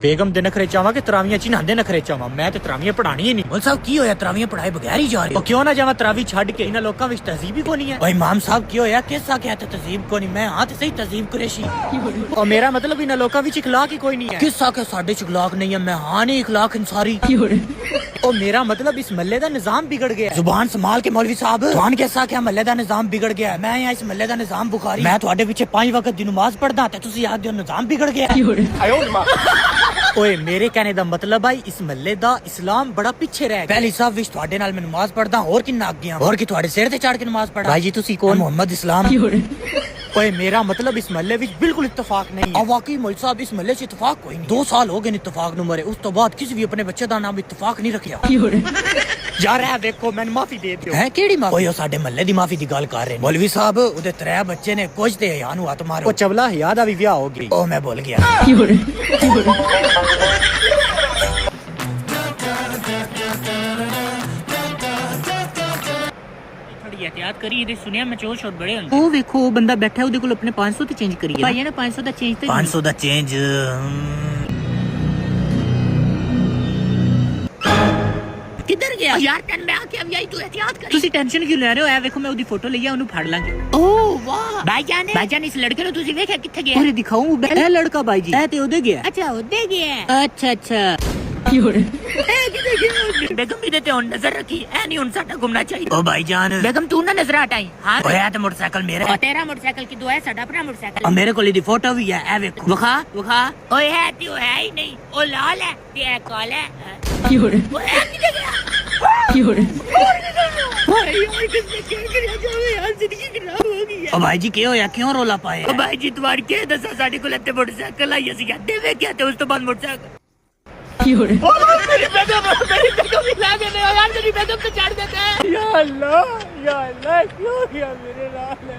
बेगम दे नखरे चावा के तरावियां चिन्हांदे नखरे चावा मैं ते तरावियां पढ़ानी ही नहीं। बोल साहब की होया तरावियां पढ़ाए बगैर ही जा रहे हो? क्यों ना जावा तरावी छड़ के इन्हां लोकां विच तहजीब ही कोनी है। ओए इमाम साहब की होया किस आखे ते तहजीब कोनी मैं हां ते सही तहजीब कुरैशी और मेरा मतलब इन्हां लोकां विच इखलाक ही कोई नहीं है। किस आखे साडे च इखलाक नहीं है मैं हां नहीं इखलाक अंसारी और मेरा मतलब इस महल्ले दा निजाम बिगड़ गया। जुबान संभाल के मौलवी साहब तुहान कैसा क्या महल्ले दा निजाम बिगड़ गया? मैं यहाँ इस महल्ले दा निजाम बुखारी मैं तुहाडे पीछे 5 वक्त दी नमाज पढ़दा ते तुसी आखदे हो निजाम बिगड़ गया। ओए मेरे कहने दा मतलब है इस महल्ले दा इस्लाम बड़ा पीछे रह गया। पहली साहब विच तुहाडे नाल मैं नमाज पढ़दा और किन्ना अगे और कि तुहाडे सिर ते चढ़ के नमाज पढ़ा। भाई जी तुसी कौन? मोहम्मद इस्लाम। ओए मेरा मतलब इस महल्ले विच बिल्कुल इत्तेफाक नहीं है। वाकई मौलवी साहब इस महल्ले च इत्तेफाक कोई नहीं। 2 साल हो गए इत्तेफाक नूं मरे उस तो बाद किसी भी अपने बच्चे दा नाम इत्तेफाक नहीं रखिया। यार है देखो मैंने माफी दे दियो। हैं केड़ी माफी? ओए साडे महल्ले दी माफी दी गल कर रहे मौलवी साहब ओदे 3 बच्चे ने कुछ ते हया नूं हथ मारो। ओ चबला हया दा भी ब्याह हो गई। ओ मैं भूल गया। एहतियात करिए दे सुनिया मैं चोर शोर बड़े ओ देखो वो बंदा बैठा है ओदे कोल अपने 500 ते चेंज करिए भाई ने 500 दा चेंज ते 500 दा चेंज किधर गया यार टन में आके अब यही तू एहतियात कर तुसी टेंशन क्यों ले रहे हो ए देखो मैं ओदी फोटो लईया ओनु फाड़ लांगे ओ वाह भाईजान इस लड़के नु तुसी वेख्या किथे गया अरे दिखाऊं ए लड़का भाई जी ए ते ओदे गया अच्छा ओदे गया अच्छा बेगम भी देते नजर रखी ऐ नहीं उन साडा घूमना चाहिए। ओ भाईजान बेगम तू ना नजर हटाई हां ओए ते मोटरसाइकिल मेरा है तेरा मोटरसाइकिल की दुआ है साडा अपना मोटरसाइकिल और मेरे कोल दी फोटो भी है ए देखो वखा ओए है तू है ही नहीं ओ लाल है ते है काला है ओए किधर गया ओ भाई जी क्या होया क्यों रोला पाए? ओ भाई जी तुम्हारी क्या दसा साडे कोल ते मोटरसाइकिल आई असि अड्डे वे गया ते उस तो बाद मोटरसाइकिल मेरी बेगम भी लागे नहीं यार मेरी बेगम तो चढ़ देता है या अल्लाह क्यों किया मेरे साथ या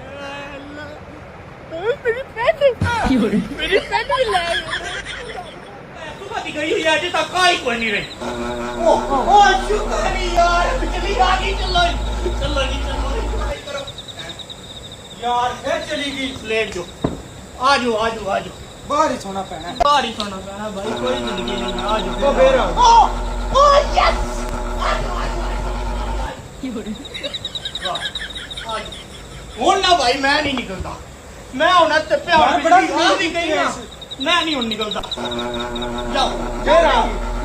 अल्लाह मेरी पैसे ले सुबह दी गई आज तक कोई नहीं रही ओ शुक्र यार चली आगे चलो यार फिर चली गई लेट जो आजो बाहर ही सोना पैना भाई कोई जिंदगी नहीं आज तो फिर ओ यस हूं ना भाई मैं नहीं निकलता मैं हूं तप्पे मैं नहीं हूं निकलता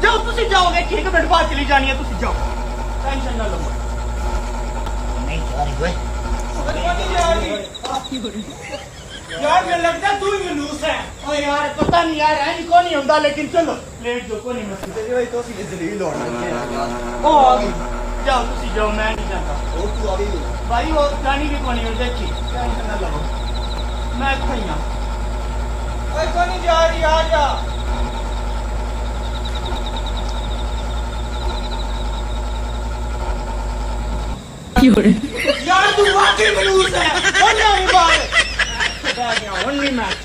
जाओ तुसी जाओगे 1 मिनट बाद चली जानी है तुसी जाओ टेंशन ना लो नहीं जा रही यार मैं लगता तू ही मनूस है ओ यार पता नहीं यार है को नहीं होता लेकिन चलो लेट जो को नहीं मसला तेरी भाई तो सी जलील होना ओ आ गई जाओ तुसी जाओ मैं नहीं जाता ओ तू आ गई भाई वो गानी भी कोनी हो देखी टेंशन ना लो मैं खइया ओए को नहीं जा रही आ जा यार तू वाकई मनूस है ओ नहीं बात only match